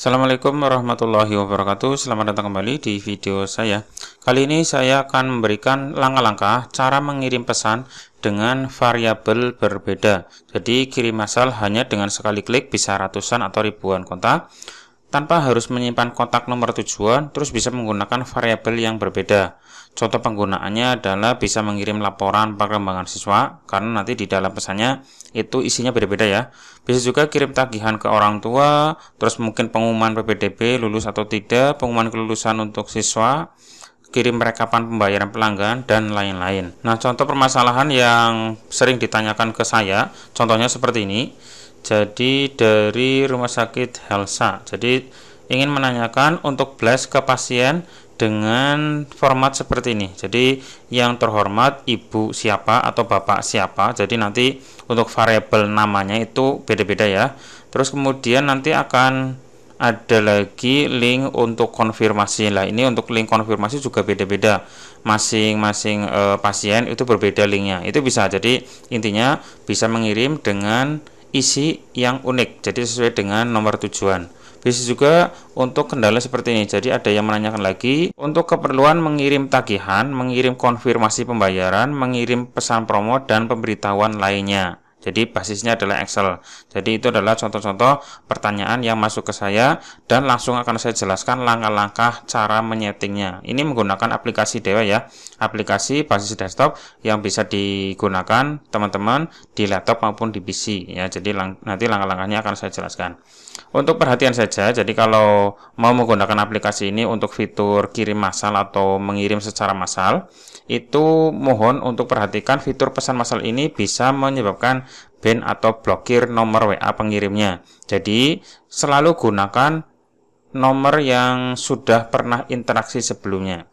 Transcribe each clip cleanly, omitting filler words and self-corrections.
Assalamualaikum warahmatullahi wabarakatuh. Selamat datang kembali di video saya. Kali ini saya akan memberikan langkah-langkah cara mengirim pesan dengan variabel berbeda. Jadi kirim massal hanya dengan sekali klik bisa ratusan atau ribuan kontak tanpa harus menyimpan kontak nomor tujuan, terus bisa menggunakan variabel yang berbeda. Contoh penggunaannya adalah bisa mengirim laporan perkembangan siswa, karena nanti di dalam pesannya itu isinya beda-beda ya. Bisa juga kirim tagihan ke orang tua, terus mungkin pengumuman PPDB lulus atau tidak, pengumuman kelulusan untuk siswa, kirim rekapan pembayaran pelanggan, dan lain-lain. Nah, contoh permasalahan yang sering ditanyakan ke saya, contohnya seperti ini. Jadi dari Rumah Sakit Helsa, jadi ingin menanyakan untuk blast ke pasien dengan format seperti ini. Jadi yang terhormat ibu siapa atau bapak siapa, jadi nanti untuk variabel namanya itu beda-beda ya. Terus kemudian nanti akan ada lagi link untuk konfirmasi. Lah ini untuk link konfirmasi juga beda-beda, masing-masing pasien itu berbeda linknya. Itu bisa, jadi intinya bisa mengirim dengan isi yang unik, jadi sesuai dengan nomor tujuan. Bisa juga untuk kendala seperti ini. Jadi ada yang menanyakan lagi untuk keperluan mengirim tagihan, mengirim konfirmasi pembayaran, mengirim pesan promo, dan pemberitahuan lainnya. Jadi basisnya adalah Excel. Jadi itu adalah contoh-contoh pertanyaan yang masuk ke saya, dan langsung akan saya jelaskan langkah-langkah cara menyetingnya. Ini menggunakan aplikasi Dewa ya, aplikasi basis desktop yang bisa digunakan teman-teman di laptop maupun di PC ya. Jadi nanti langkah-langkahnya akan saya jelaskan. Untuk perhatian saja, jadi kalau mau menggunakan aplikasi ini untuk fitur kirim massal atau mengirim secara massal, itu mohon untuk perhatikan fitur pesan massal ini bisa menyebabkan ban atau blokir nomor WA pengirimnya. Jadi selalu gunakan nomor yang sudah pernah interaksi sebelumnya.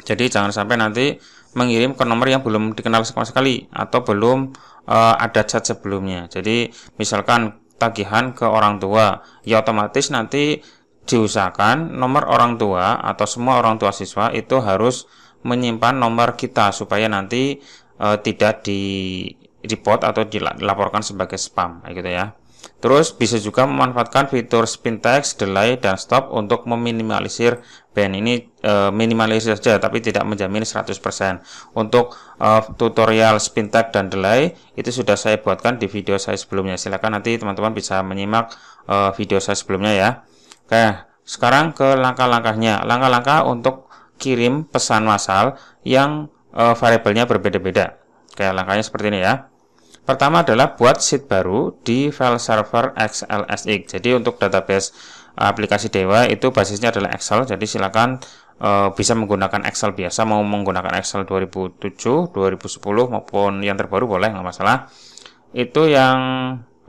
Jadi jangan sampai nanti mengirim ke nomor yang belum dikenal sama sekali atau belum ada chat sebelumnya. Jadi misalkan tagihan ke orang tua, ya otomatis nanti diusahakan nomor orang tua atau semua orang tua siswa itu harus menyimpan nomor kita supaya nanti tidak di report atau dilaporkan sebagai spam gitu ya. Terus bisa juga memanfaatkan fitur spin text, delay, dan stop untuk meminimalisir ban. Ini minimalisir saja tapi tidak menjamin 100%. Untuk tutorial spin text dan delay itu sudah saya buatkan di video saya sebelumnya. Silakan nanti teman-teman bisa menyimak video saya sebelumnya ya. Oke, sekarang ke langkah-langkahnya. Langkah-langkah untuk kirim pesan massal yang variabelnya berbeda-beda. Oke, langkahnya seperti ini ya. Pertama adalah buat sheet baru di file server XLSX. Jadi untuk database aplikasi Dewa itu basisnya adalah Excel. Jadi silakan bisa menggunakan Excel biasa, mau menggunakan Excel 2007, 2010 maupun yang terbaru boleh, nggak masalah. Itu yang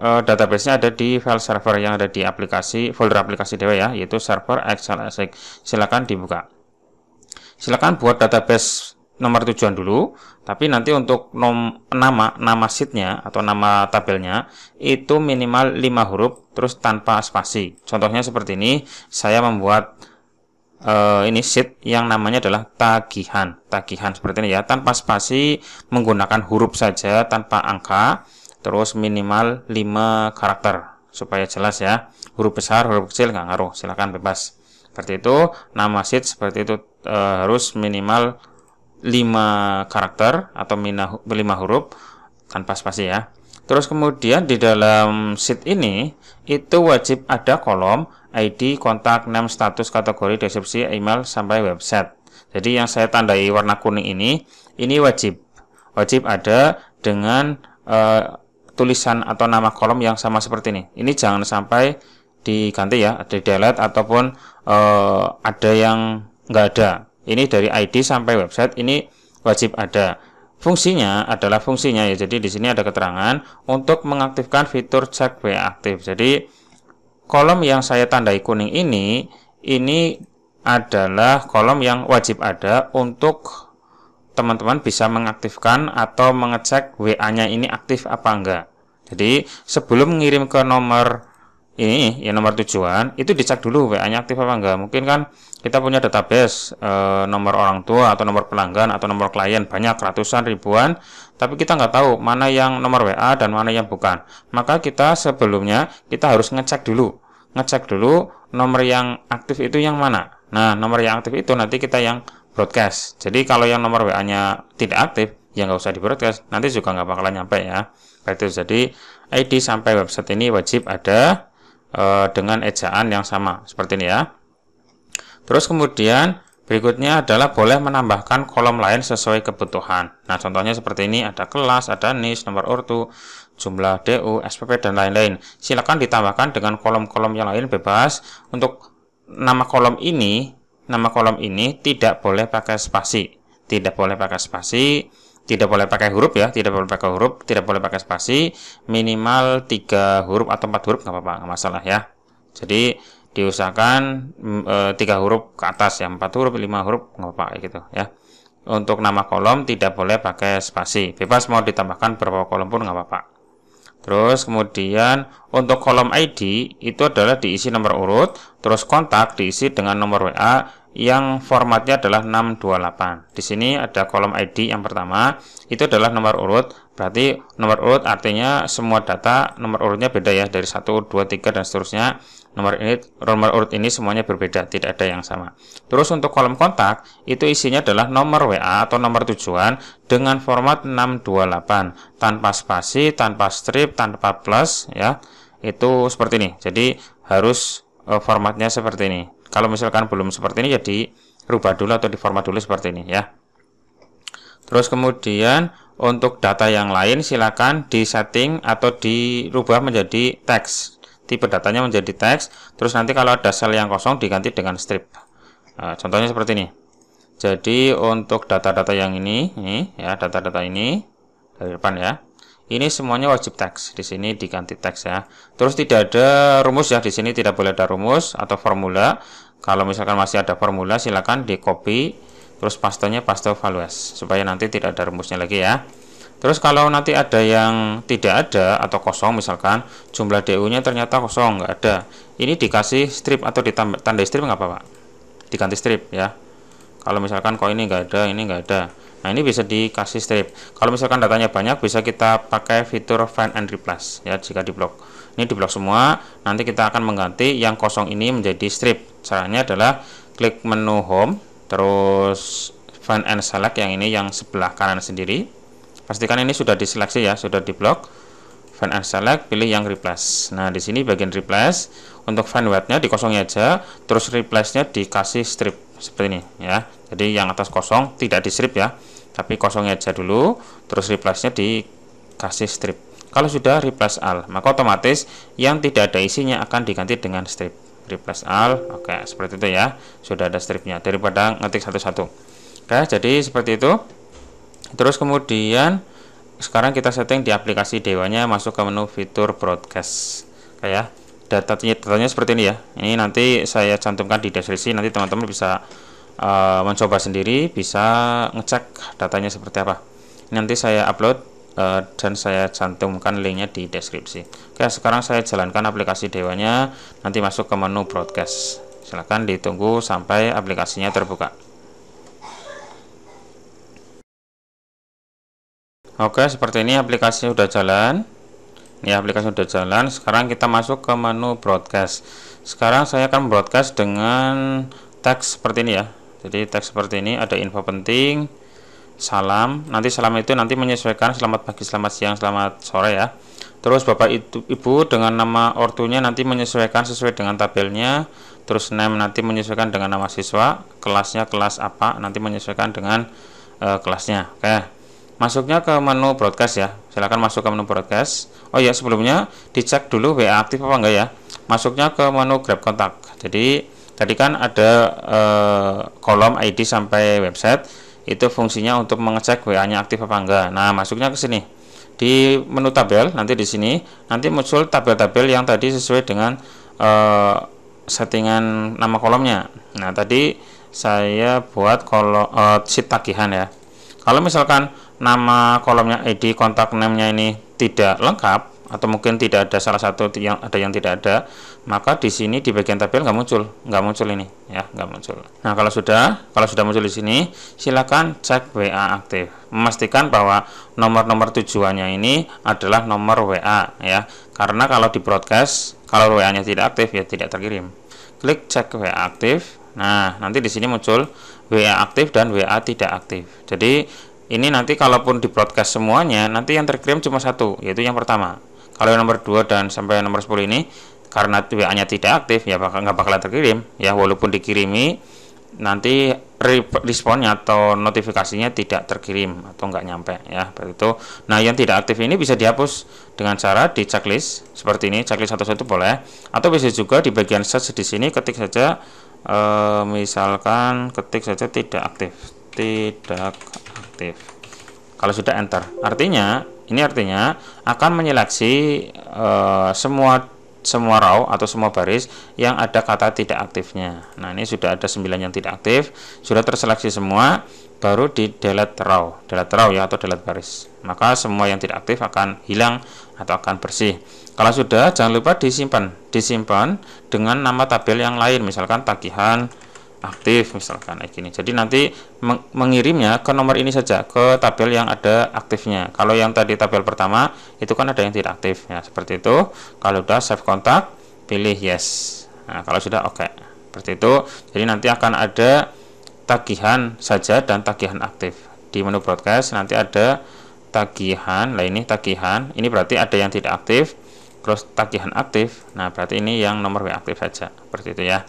databasenya ada di file server yang ada di aplikasi folder aplikasi Dewa ya, yaitu server XLSX. Silakan dibuka. Silakan buat database nomor tujuan dulu, tapi nanti untuk nama sheetnya atau nama tabelnya itu minimal 5 huruf terus tanpa spasi. Contohnya seperti ini, saya membuat ini sheet yang namanya adalah tagihan seperti ini ya, tanpa spasi, menggunakan huruf saja tanpa angka, terus minimal 5 karakter supaya jelas ya. Huruf besar, huruf kecil nggak ngaruh, silakan bebas. Seperti itu, nama sheet seperti itu harus minimal 5 karakter atau 5 huruf tanpa spasi ya. Terus kemudian di dalam sheet ini itu wajib ada kolom ID, kontak, name, status, kategori, deskripsi, email, sampai website. Jadi yang saya tandai warna kuning ini wajib ada dengan tulisan atau nama kolom yang sama seperti ini. Ini jangan sampai diganti ya, ada delete ataupun ada yang nggak ada. Ini dari ID sampai website ini wajib ada. Fungsinya adalah fungsinya ya. Jadi di sini ada keterangan untuk mengaktifkan fitur cek WA aktif. Jadi kolom yang saya tandai kuning ini adalah kolom yang wajib ada untuk teman-teman bisa mengaktifkan atau mengecek WA-nya ini aktif apa enggak. Jadi sebelum mengirim ke nomor ini ya, nomor tujuan itu dicek dulu WA-nya aktif apa enggak. Mungkin kan kita punya database nomor orang tua atau nomor pelanggan atau nomor klien banyak, ratusan, ribuan, tapi kita nggak tahu mana yang nomor WA dan mana yang bukan. Maka kita sebelumnya kita harus ngecek dulu ngecek dulu nomor yang aktif itu yang mana. Nah, nomor yang aktif itu nanti kita yang broadcast. Jadi kalau yang nomor WA-nya tidak aktif, ya nggak usah di broadcast, nanti juga nggak bakalan nyampe ya. Itu jadi ID sampai website ini wajib ada dengan ejaan yang sama seperti ini ya. Terus kemudian berikutnya adalah boleh menambahkan kolom lain sesuai kebutuhan. Nah, contohnya seperti ini, ada kelas, ada NIS, nomor ortu, jumlah DU, SPP, dan lain-lain. Silakan ditambahkan dengan kolom-kolom yang lain bebas. Untuk nama kolom ini tidak boleh pakai spasi. Tidak boleh pakai spasi, tidak boleh pakai huruf ya, tidak boleh pakai huruf, tidak boleh pakai spasi, minimal 3 huruf atau 4 huruf nggak apa-apa, nggak masalah ya. Jadi diusahakan 3 huruf ke atas ya, 4 huruf, 5 huruf nggak apa-apa gitu ya. Untuk nama kolom tidak boleh pakai spasi, bebas mau ditambahkan berapa kolom pun nggak apa-apa. Terus kemudian untuk kolom ID itu adalah diisi nomor urut, terus kontak diisi dengan nomor WA yang formatnya adalah 628. Di sini ada kolom ID yang pertama, itu adalah nomor urut. Berarti nomor urut artinya semua data nomor urutnya beda ya, dari 1, 2, 3 dan seterusnya. Nomor urut ini semuanya berbeda, tidak ada yang sama. Terus untuk kolom kontak itu isinya adalah nomor WA atau nomor tujuan dengan format 628, tanpa spasi, tanpa strip, tanpa plus ya. Itu seperti ini. Jadi harus formatnya seperti ini. Kalau misalkan belum seperti ini, jadi rubah dulu atau diformat dulu seperti ini ya. Terus kemudian untuk data yang lain silakan disetting atau dirubah menjadi teks. Tipe datanya menjadi teks. Terus nanti kalau ada sel yang kosong diganti dengan strip. Nah, contohnya seperti ini. Jadi untuk data-data yang ini ya, data-data ini dari depan ya. Ini semuanya wajib teks. Di sini diganti teks ya. Terus tidak ada rumus ya. Di sini tidak boleh ada rumus atau formula. Kalau misalkan masih ada formula, silakan di copy. Terus pastenya paste values supaya nanti tidak ada rumusnya lagi ya. Terus kalau nanti ada yang tidak ada atau kosong, misalkan jumlah DU-nya ternyata kosong, nggak ada. Ini dikasih strip atau ditandai strip nggak apa-apa. Diganti strip ya. Kalau misalkan kok ini nggak ada, ini nggak ada. Nah, ini bisa dikasih strip. Kalau misalkan datanya banyak, bisa kita pakai fitur find and replace ya, jika di blok. Ini di blok semua, nanti kita akan mengganti yang kosong ini menjadi strip. Caranya adalah klik menu home, terus find and select yang ini yang sebelah kanan sendiri. Pastikan ini sudah diseleksi ya, sudah di blok. Find and select, pilih yang replace. Nah, di sini bagian replace, untuk find word-nya dikosongin aja, terus replace-nya dikasih strip seperti ini ya. Jadi yang atas kosong tidak di strip ya, tapi kosongnya aja dulu, terus replace-nya dikasih strip. Kalau sudah replace all, maka otomatis yang tidak ada isinya akan diganti dengan strip. Replace all, oke, seperti itu ya. Sudah ada stripnya daripada ngetik satu-satu. Oke, jadi seperti itu. Terus kemudian sekarang kita setting di aplikasi Dewanya, masuk ke menu fitur broadcast kayak datanya seperti ini ya. Ini nanti saya cantumkan di deskripsi, nanti teman-teman bisa mencoba sendiri, bisa ngecek datanya seperti apa. Ini nanti saya upload dan saya cantumkan linknya di deskripsi. Oke, sekarang saya jalankan aplikasi Dewanya, nanti masuk ke menu broadcast. Silahkan ditunggu sampai aplikasinya terbuka. Oke, seperti ini aplikasi sudah jalan. Ini aplikasi sudah jalan. Sekarang kita masuk ke menu broadcast. Sekarang saya akan broadcast dengan teks seperti ini ya. Jadi teks seperti ini, ada info penting, salam. Nanti salam itu nanti menyesuaikan selamat pagi, selamat siang, selamat sore ya. Terus Bapak Ibu dengan nama ortunya nanti menyesuaikan sesuai dengan tabelnya. Terus name nanti menyesuaikan dengan nama siswa, kelasnya kelas apa, nanti menyesuaikan dengan kelasnya. Oke. Masuknya ke menu broadcast ya. Silakan masuk ke menu broadcast. Oh ya, sebelumnya dicek dulu WA aktif apa enggak ya. Masuknya ke menu grab kontak. Jadi tadi kan ada kolom ID sampai website, itu fungsinya untuk mengecek WA-nya aktif apa enggak. Nah, masuknya ke sini. Di menu tabel nanti di sini nanti muncul tabel-tabel yang tadi sesuai dengan settingan nama kolomnya. Nah, tadi saya buat kolom sheet tagihan ya. Kalau misalkan nama kolomnya ID, kontak name-nya ini tidak lengkap atau mungkin tidak ada salah satu yang tidak ada, maka di sini di bagian tabel nggak muncul ini ya, nggak muncul. Nah, kalau sudah muncul di sini, silakan cek WA aktif, memastikan bahwa nomor-nomor tujuannya ini adalah nomor WA ya, karena kalau di broadcast Kalau WA-nya tidak aktif ya tidak terkirim. Klik cek WA aktif. Nah, nanti di sini muncul WA aktif dan WA tidak aktif. Jadi ini nanti kalaupun di broadcast semuanya, nanti yang terkirim cuma satu, yaitu yang pertama. Kalau yang nomor 2 dan sampai nomor 10 ini karena WA-nya tidak aktif ya nggak bakalan terkirim ya, walaupun dikirimi nanti responnya atau notifikasinya tidak terkirim atau nggak nyampe ya, seperti itu. Nah, yang tidak aktif ini bisa dihapus dengan cara di checklist seperti ini, checklist satu-satu boleh, atau bisa juga di bagian search di sini ketik saja misalkan ketik saja tidak aktif. Kalau sudah enter, artinya akan menyeleksi semua row atau semua baris yang ada kata tidak aktifnya. Nah, ini sudah ada 9 yang tidak aktif, sudah terseleksi semua, baru di delete row ya, atau delete baris. Maka semua yang tidak aktif akan hilang atau akan bersih. Kalau sudah, jangan lupa disimpan dengan nama tabel yang lain, misalkan tagihan aktif misalkan kayak gini. Jadi nanti mengirimnya ke nomor ini saja, ke tabel yang ada aktifnya. Kalau yang tadi tabel pertama itu kan ada yang tidak aktif ya, seperti itu. Kalau sudah save kontak, pilih yes. Nah, kalau sudah oke. Seperti itu. Jadi nanti akan ada tagihan saja dan tagihan aktif. Di menu broadcast nanti ada tagihan. Nah, ini tagihan. Ini berarti ada yang tidak aktif. Terus tagihan aktif. Nah, berarti ini yang nomor WA aktif saja. Seperti itu ya.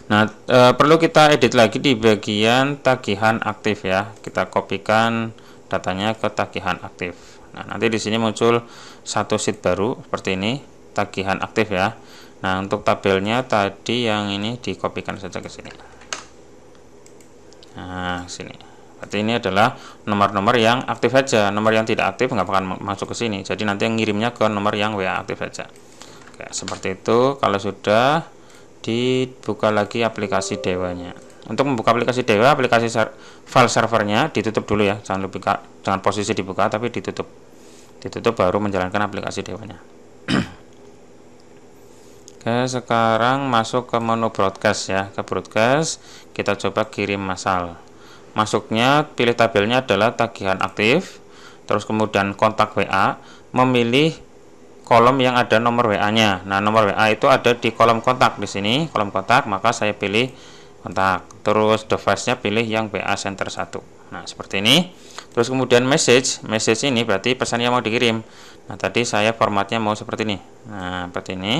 Nah, perlu kita edit lagi di bagian tagihan aktif ya. Kita kopikan datanya ke tagihan aktif. Nah, nanti di sini muncul satu sheet baru seperti ini, tagihan aktif ya. Nah, untuk tabelnya tadi yang ini dikopikan saja ke sini. Nah, sini. Berarti ini adalah nomor-nomor yang aktif saja. Nomor yang tidak aktif nggak akan masuk ke sini. Jadi nanti yang ngirimnya ke nomor yang WA aktif saja. Oke, seperti itu. Kalau sudah, dibuka lagi aplikasi Dewanya. Untuk membuka aplikasi Dewa, aplikasi file servernya ditutup dulu ya, jangan posisi dibuka tapi ditutup baru menjalankan aplikasi Dewanya. Oke, sekarang masuk ke menu broadcast ya. Ke broadcast kita coba kirim massal. Masuknya pilih tabelnya adalah tagihan aktif, terus kemudian kontak WA, memilih kolom yang ada nomor WA-nya. Nah, nomor WA itu ada di kolom kontak di sini, kolom kontak, maka saya pilih kontak. Terus device-nya pilih yang WA Center 1. Nah, seperti ini. Terus kemudian message ini berarti pesan yang mau dikirim. Nah, tadi saya formatnya mau seperti ini. Nah, seperti ini.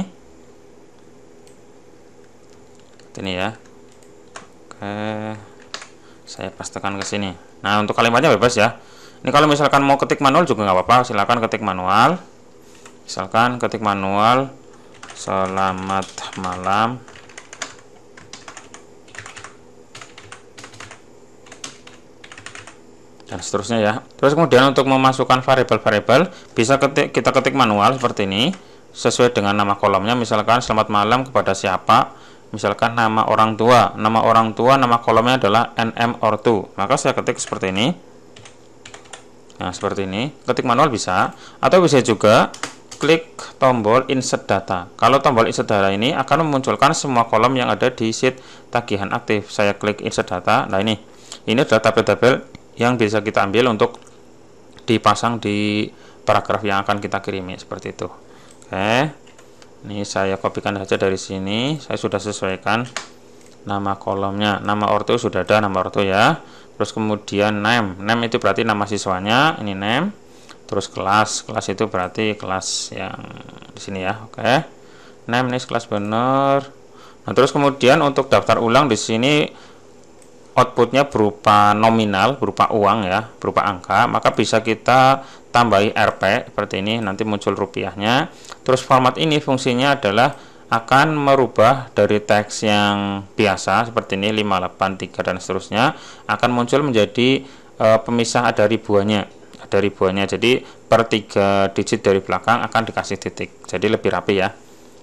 Ini ya. Oke. Saya pastekan ke sini. Nah, untuk kalimatnya bebas ya. Ini kalau misalkan mau ketik manual juga nggak apa-apa, silakan ketik manual. Misalkan ketik manual, selamat malam, dan seterusnya ya. Terus kemudian untuk memasukkan variabel-variabel bisa kita ketik manual seperti ini, sesuai dengan nama kolomnya. Misalkan selamat malam kepada siapa, misalkan nama orang tua, nama kolomnya adalah nm ortu, maka saya ketik seperti ini. Nah, seperti ini, ketik manual bisa, atau bisa juga klik tombol insert data. Kalau tombol insert data ini akan memunculkan semua kolom yang ada di sheet tagihan aktif. Saya klik insert data. Nah, ini adalah tabel-tabel yang bisa kita ambil untuk dipasang di paragraf yang akan kita kirimi seperti itu. Oke. Ini saya kopikan saja dari sini. Saya sudah sesuaikan nama kolomnya. Nama ortu sudah ada, nama ortu ya. Terus kemudian name. Name itu berarti nama siswanya. Ini name. Terus kelas itu berarti kelas yang di sini ya. Oke. Name ini kelas benar. Nah, terus kemudian untuk daftar ulang di sini outputnya berupa nominal, berupa uang ya, berupa angka, maka bisa kita tambahi Rp seperti ini, nanti muncul rupiahnya. Terus format ini fungsinya adalah akan merubah dari teks yang biasa seperti ini 583 dan seterusnya, akan muncul menjadi pemisah ada ribuannya. Jadi per 3 digit dari belakang akan dikasih titik, jadi lebih rapi ya.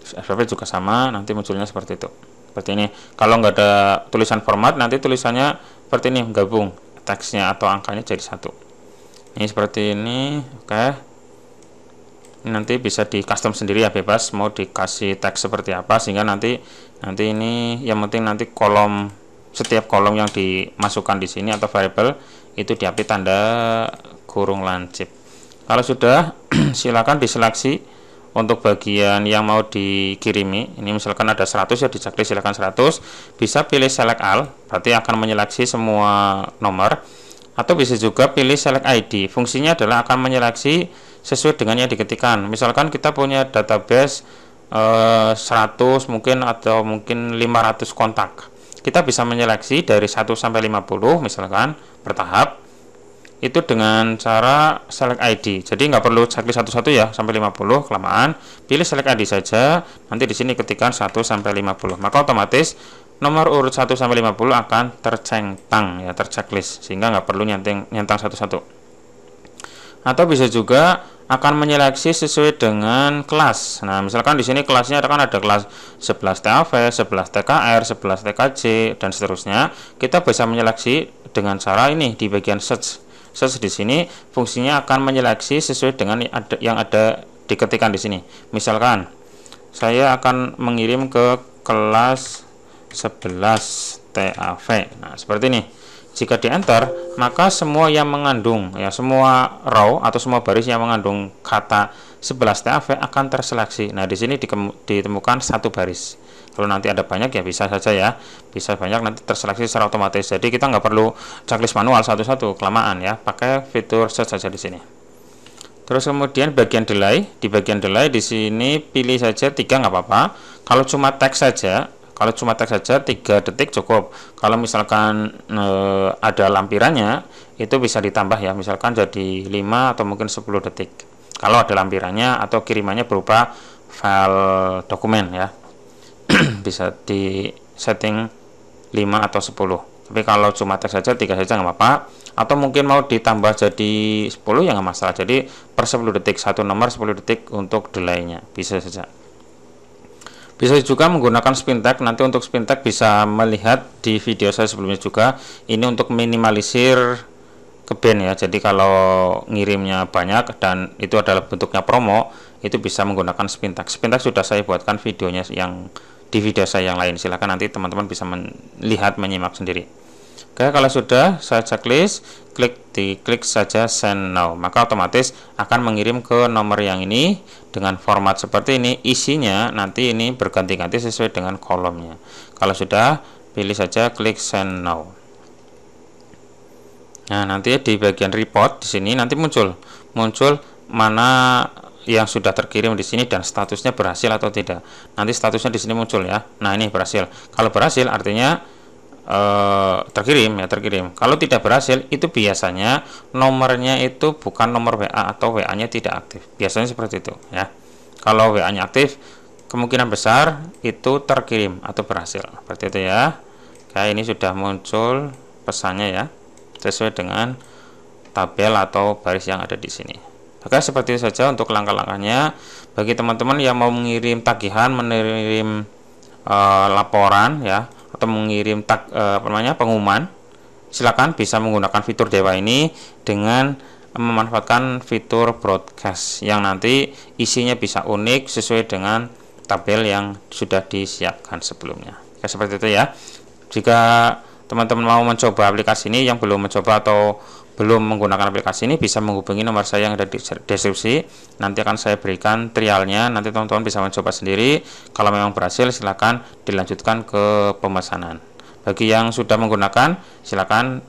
SPP juga sama, nanti munculnya seperti itu, seperti ini. Kalau nggak ada tulisan format, nanti tulisannya seperti ini, gabung teksnya atau angkanya jadi satu. Ini seperti ini. Oke, ini nanti bisa di custom sendiri ya, bebas mau dikasih teks seperti apa, sehingga nanti ini yang penting nanti setiap kolom yang dimasukkan di sini atau variabel itu diapit tanda kurung lancip. Kalau sudah silakan diseleksi untuk bagian yang mau dikirimi, ini misalkan ada 100 ya, di checklist silakan 100, bisa pilih select all, berarti akan menyeleksi semua nomor, atau bisa juga pilih select ID. Fungsinya adalah akan menyeleksi sesuai dengan yang diketikkan. Misalkan kita punya database 100 mungkin atau mungkin 500 kontak. Kita bisa menyeleksi dari 1 sampai 50 misalkan bertahap. Itu dengan cara select ID. Jadi nggak perlu checklist satu-satu ya sampai 50 kelamaan. Pilih select ID saja. Nanti di sini ketikkan 1 sampai 50. Maka otomatis nomor urut 1 sampai 50 akan tercentang ya, terchecklist, sehingga nggak perlu nyentang satu-satu. Atau bisa juga akan menyeleksi sesuai dengan kelas. Nah, misalkan di sini kelasnya kan ada kelas 11 TAV, 11 TKR, 11 TKJ dan seterusnya. Kita bisa menyeleksi dengan cara ini di bagian search. Search di sini fungsinya akan menyeleksi sesuai dengan yang ada diketikkan di sini. Misalkan saya akan mengirim ke kelas 11 TAV. Nah, seperti ini. Jika di enter, maka semua yang mengandung ya, semua row atau semua baris yang mengandung kata 11 TAV akan terseleksi. Nah, di sini ditemukan satu baris. Kalau nanti ada banyak ya bisa saja ya, bisa banyak nanti terseleksi secara otomatis. Jadi kita nggak perlu checklist manual satu-satu, kelamaan ya. Pakai fitur search saja di sini. Terus kemudian bagian delay, di bagian delay di sini pilih saja 3 nggak apa-apa. Kalau cuma teks saja 3 detik cukup. Kalau misalkan ada lampirannya itu bisa ditambah ya, misalkan jadi 5 atau mungkin 10 detik kalau ada lampirannya atau kirimannya berupa file dokumen ya. Bisa di setting 5 atau 10. Tapi kalau cuma teks saja 3 saja nggak apa-apa, atau mungkin mau ditambah jadi 10 ya nggak masalah. Jadi per 10 detik satu nomor 10 detik untuk delaynya, bisa saja. Bisa juga menggunakan spin tag. Nanti untuk spin tag bisa melihat di video saya sebelumnya juga. Ini untuk minimalisir keben ya. Jadi kalau ngirimnya banyak dan itu adalah bentuknya promo, itu bisa menggunakan spin tag. Spin tag sudah saya buatkan videonya yang di video saya yang lain. Silahkan nanti teman-teman bisa melihat, menyimak sendiri. Oke, kalau sudah saya checklist, klik saja send now, maka otomatis akan mengirim ke nomor yang ini dengan format seperti ini. Isinya nanti ini berganti-ganti sesuai dengan kolomnya. Kalau sudah, pilih saja klik send now. Nah, nanti di bagian report di sini nanti muncul mana yang sudah terkirim di sini dan statusnya berhasil atau tidak. Nanti statusnya di sini muncul ya. Nah, ini berhasil. Kalau berhasil artinya terkirim. Kalau tidak berhasil, itu biasanya nomornya itu bukan nomor WA atau WA-nya tidak aktif. Biasanya seperti itu ya. Kalau WA-nya aktif, kemungkinan besar itu terkirim atau berhasil. Seperti itu ya. Kayak ini sudah muncul pesannya ya, sesuai dengan tabel atau baris yang ada di sini. Oke, seperti itu saja untuk langkah-langkahnya. Bagi teman-teman yang mau mengirim tagihan, mengirim laporan ya, atau mengirim pengumuman, silakan bisa menggunakan fitur Dewa ini dengan memanfaatkan fitur broadcast yang nanti isinya bisa unik sesuai dengan tabel yang sudah disiapkan sebelumnya. Oke, seperti itu ya. Jika teman-teman mau mencoba aplikasi ini, yang belum mencoba atau belum menggunakan aplikasi ini, bisa menghubungi nomor saya yang ada di deskripsi. Nanti akan saya berikan trialnya, nanti teman-teman bisa mencoba sendiri. Kalau memang berhasil, silakan dilanjutkan ke pemesanan. Bagi yang sudah menggunakan, silakan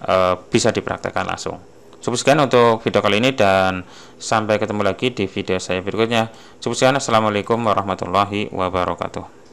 bisa dipraktekkan langsung. Cukup sekian untuk video kali ini, dan sampai ketemu lagi di video saya berikutnya. Cukup sekian. Assalamualaikum warahmatullahi wabarakatuh.